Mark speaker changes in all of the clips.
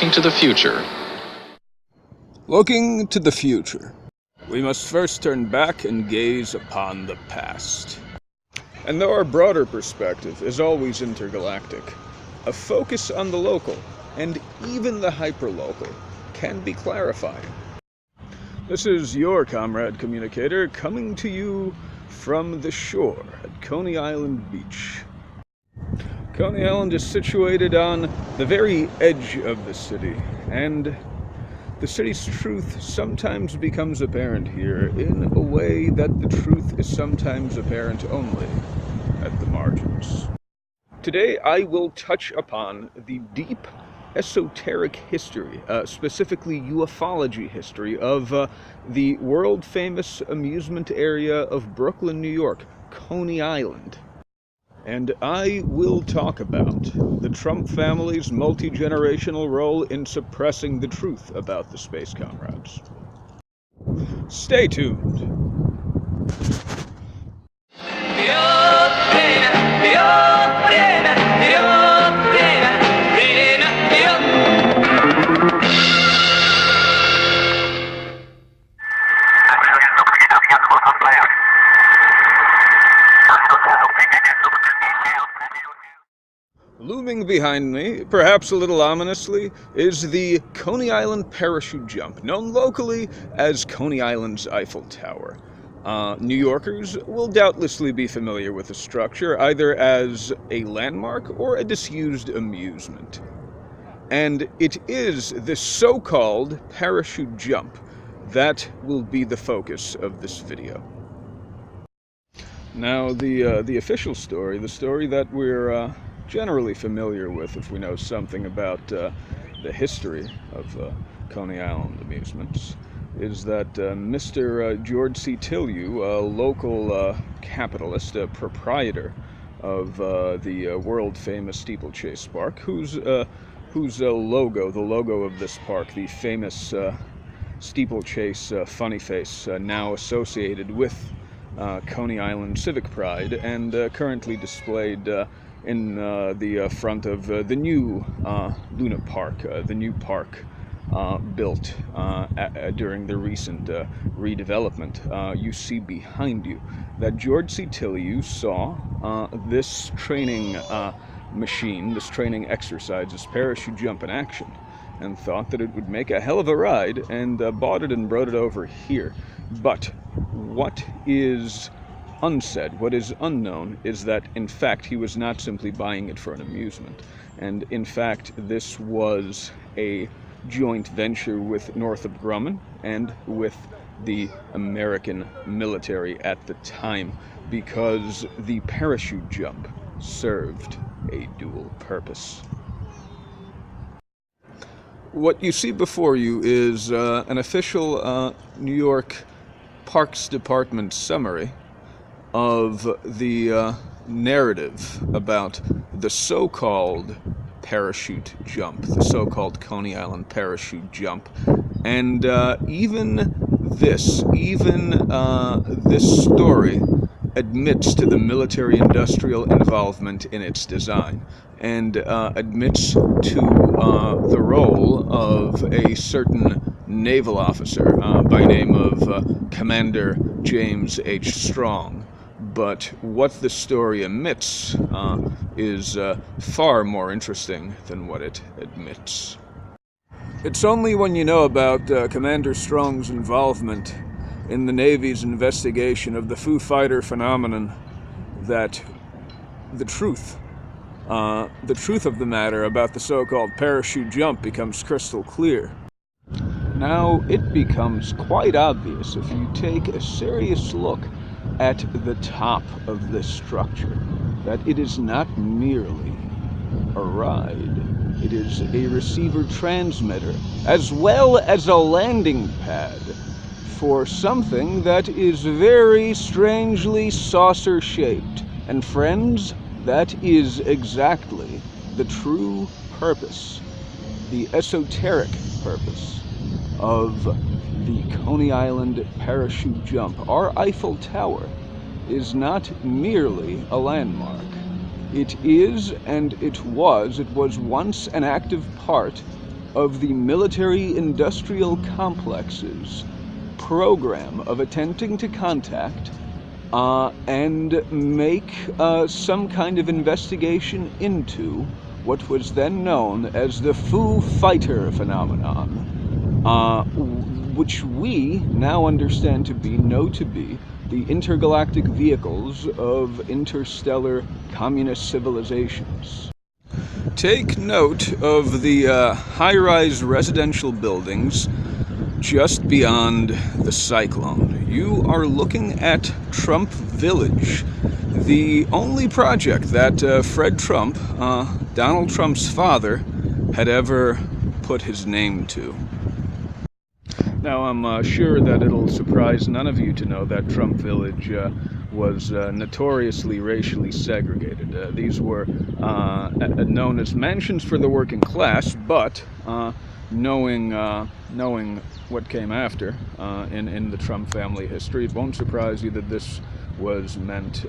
Speaker 1: Looking to the future.
Speaker 2: Looking to the future, we must first turn back and gaze upon the past. And though our broader perspective is always intergalactic, a focus on the local, and even the hyperlocal, can be clarifying. This is your comrade communicator coming to you from the shore at Coney Island Beach. Coney Island is situated on the very edge of the city, and the city's truth sometimes becomes apparent here in a way that the truth is sometimes apparent only at the margins. Today I will touch upon the deep esoteric history, specifically ufology history, of the world-famous amusement area of Brooklyn, New York, Coney Island. And I will talk about the Trump family's multi-generational role in suppressing the truth about the space comrades. Stay tuned. Looming behind me, perhaps a little ominously, is the Coney Island parachute jump, known locally as Coney Island's Eiffel Tower. New Yorkers will doubtlessly be familiar with the structure, either as a landmark or a disused amusement. And it is this so-called parachute jump that will be the focus of this video. Now, the official story, the story that we're generally familiar with if we know something about the history of Coney Island amusements, is that Mr. George C. Tillieu, a local capitalist, a proprietor of the world-famous steeplechase park, whose logo, the logo of this park, the famous steeplechase funny face, now associated with Coney Island Civic Pride and currently displayed in the front of the new Luna Park, the new park built during the recent redevelopment. You see behind you that George C. Tillieu saw this training machine, this training exercise, this parachute jump in action, and thought that it would make a hell of a ride, and bought it and brought it over here. But what is unsaid, what is unknown, is that in fact he was not simply buying it for an amusement, and in fact this was a joint venture with Northrop Grumman and with the American military at the time, because the parachute jump served a dual purpose. What you see before you is an official New York Parks Department summary of the narrative about the so-called parachute jump, the so-called Coney Island parachute jump, and even this story admits to the military-industrial involvement in its design, and admits to the role of a certain naval officer by name of Commander James H. Strong. But what the story omits is far more interesting than what it admits. It's only when you know about Commander Strong's involvement in the Navy's investigation of the Foo Fighter phenomenon that the truth of the matter about the so-called parachute jump becomes crystal clear. Now, it becomes quite obvious if you take a serious look at the top of this structure that it is not merely a ride. It is a receiver transmitter, as well as a landing pad for something that is very strangely saucer-shaped. And friends, that is exactly the true purpose, the esoteric purpose of the Coney Island parachute jump. Our Eiffel Tower is not merely a landmark. It is, and it was once an active part of the military-industrial complex's program of attempting to contact and make some kind of investigation into what was then known as the Foo Fighter phenomenon, which we now understand to be, know to be, the intergalactic vehicles of interstellar communist civilizations. Take note of the high-rise residential buildings just beyond the cyclone. You are looking at Trump Village, the only project that Fred Trump, Donald Trump's father, had ever put his name to. Now, I'm sure that it'll surprise none of you to know that Trump Village was notoriously racially segregated. These were known as mansions for the working class, but knowing what came after in the Trump family history, it won't surprise you that this was meant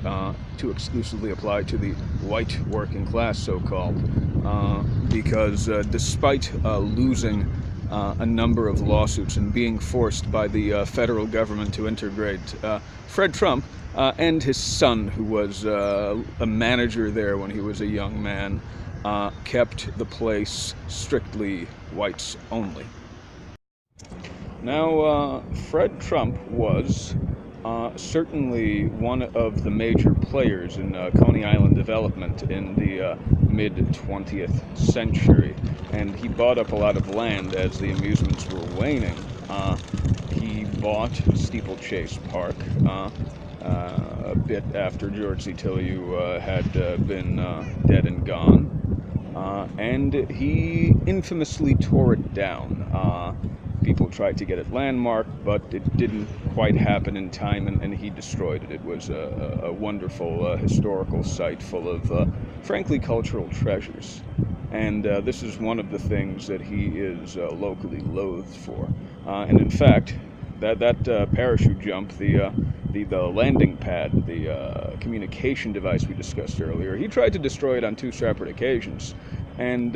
Speaker 2: to exclusively apply to the white working class, so-called, because despite losing a number of lawsuits and being forced by the federal government to integrate, Fred Trump and his son, who was a manager there when he was a young man, kept the place strictly whites only. Now, Fred Trump was certainly one of the major players in Coney Island development in the mid-20th century, and he bought up a lot of land as the amusements were waning. He bought Steeplechase Park a bit after George C. Tilliou had been dead and gone, and he infamously tore it down. People tried to get it landmarked, but it didn't quite happen in time, and he destroyed it. It was a wonderful historical site full of, frankly, cultural treasures. And this is one of the things that he is locally loathed for. And in fact, that parachute jump, the landing pad, the communication device we discussed earlier, he tried to destroy it on 2 separate occasions. And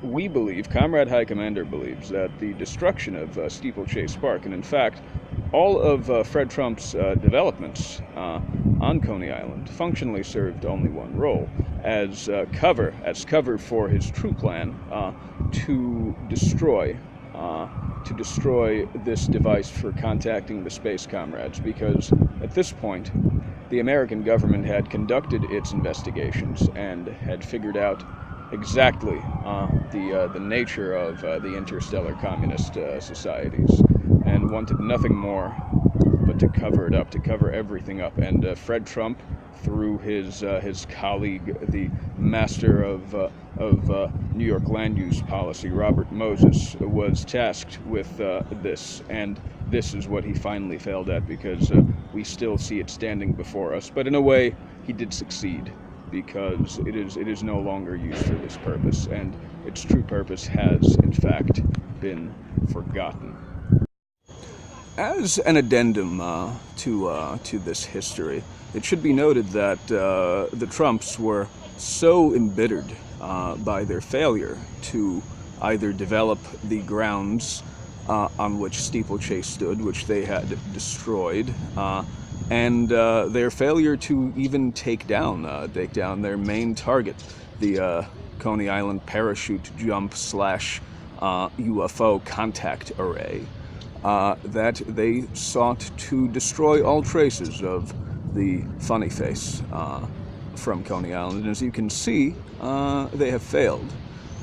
Speaker 2: we believe, Comrade High Commander believes, that the destruction of Steeplechase Park, and in fact, all of Fred Trump's developments on Coney Island functionally served only one role, as cover for his true plan to destroy this device for contacting the space comrades, because at this point, the American government had conducted its investigations and had figured out exactly the nature of the interstellar communist societies, and wanted nothing more but to cover it up, to cover everything up. And Fred Trump, through his colleague, the master of New York land use policy, Robert Moses, was tasked with this, and this is what he finally failed at, because we still see it standing before us. But in a way, he did succeed, because it is no longer used for this purpose, and its true purpose has, in fact, been forgotten. As an addendum to this history, it should be noted that the Trumps were so embittered by their failure to either develop the grounds on which Steeplechase stood, which they had destroyed, and their failure to even take down their main target, the Coney Island parachute jump / UFO contact array, that they sought to destroy all traces of the funny face from Coney Island. And as you can see, they have failed.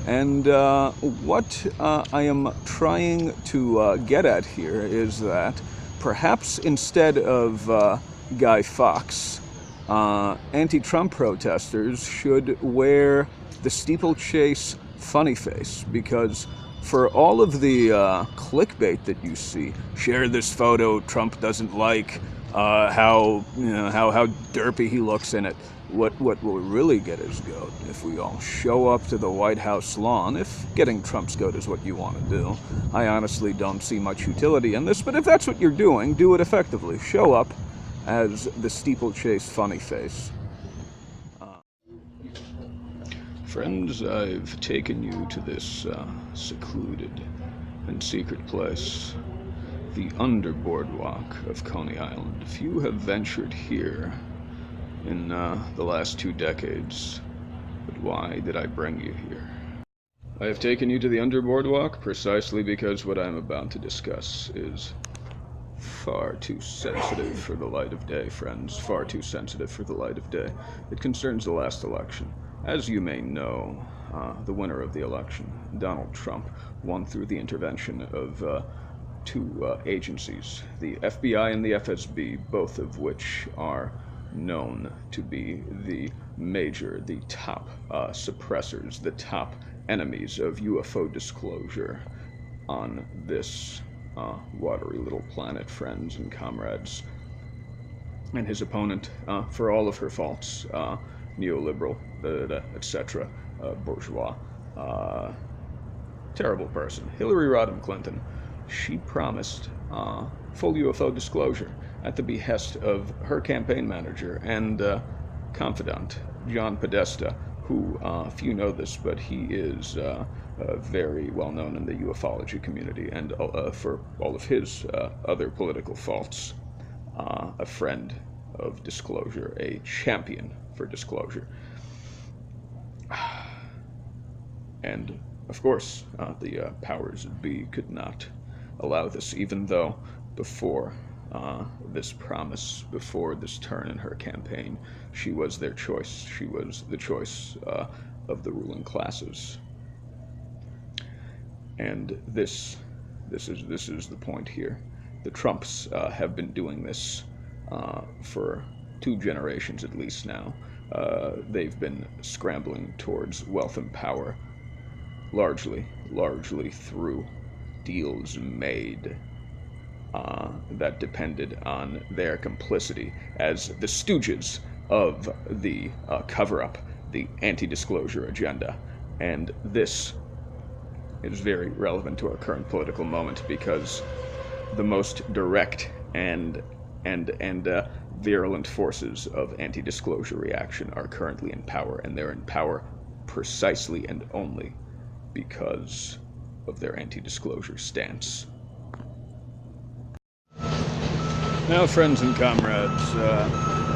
Speaker 2: And what I am trying to get at here is that perhaps instead of Guy Fawkes, anti-Trump protesters should wear the Steeplechase funny face, because for all of the clickbait that you see, share this photo Trump doesn't like, how derpy he looks in it, what will really get his goat if we all show up to the White House lawn, if getting Trump's goat is what you want to do. I honestly don't see much utility in this, but if that's what you're doing, do it effectively. Show up as the Steeplechase funny face. Friends, I've taken you to this secluded and secret place, the underboardwalk of Coney Island. If you have ventured here in the last 2 decades, but why did I bring you here? I have taken you to the underboardwalk precisely because what I'm about to discuss is far too sensitive for the light of day, friends. Far too sensitive for the light of day. It concerns the last election. As you may know, the winner of the election, Donald Trump, won through the intervention of 2 agencies, the FBI and the FSB, both of which are known to be the top suppressors, the top enemies of UFO disclosure on this watery little planet, friends and comrades. And his opponent, for all of her faults, neoliberal, etc., bourgeois, terrible person, Hillary Rodham Clinton. She promised full UFO disclosure at the behest of her campaign manager and confidant, John Podesta, who, few know this, but he is very well known in the ufology community, and for all of his other political faults, a friend of disclosure, a champion for disclosure. And of course, the powers that be could not allow this, even though before this promise, before this turn in her campaign, she was their choice. She was the choice of the ruling classes. And this is the point here. The Trumps have been doing this for 2 generations at least now. They've been scrambling towards wealth and power, largely through deals made that depended on their complicity as the stooges of the cover-up, the anti-disclosure agenda. And this is very relevant to our current political moment because the most direct and virulent forces of anti-disclosure reaction are currently in power, and they're in power precisely and only because of their anti-disclosure stance. Now, friends and comrades,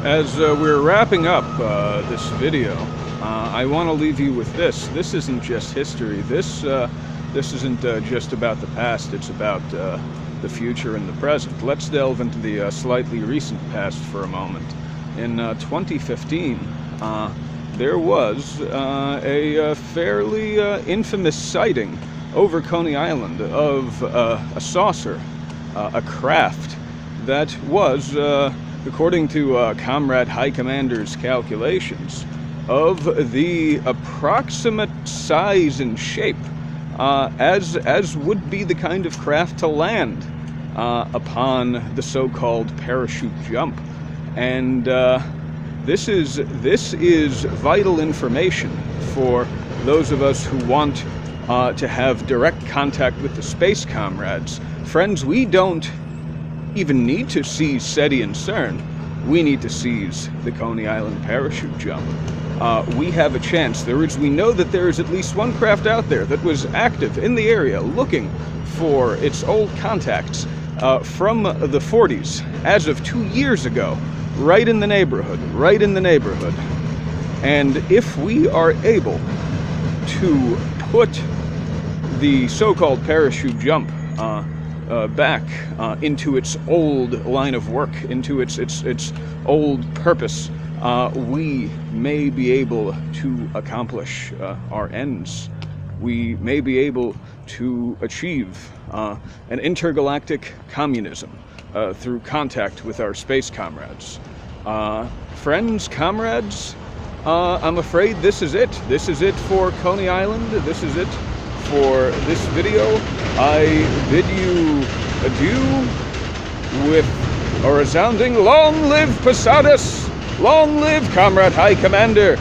Speaker 2: as we're wrapping up this video, I want to leave you with this. This isn't just history. This isn't just about the past. It's about the future and the present. Let's delve into the slightly recent past for a moment. In 2015, there was a fairly infamous sighting over Coney Island of a saucer, a craft that was, according to Comrade High Commander's calculations, of the approximate size and shape as would be the kind of craft to land upon the so-called parachute jump. And this is vital information for those of us who want to have direct contact with the space comrades. Friends, we don't even need to seize SETI and CERN. We need to seize the Coney Island parachute jump. We have a chance. We know that there is at least one craft out there that was active in the area looking for its old contacts from the 40s as of 2 years ago, right in the neighborhood. And if we are able to put the so-called parachute jump back into its old line of work, into its old purpose, we may be able to accomplish our ends. We may be able to achieve an intergalactic communism through contact with our space comrades. Friends, comrades, I'm afraid this is it. This is it for Coney Island. This is it for this video. I bid you adieu with a resounding long live Posadas! Long live Comrade High Commander!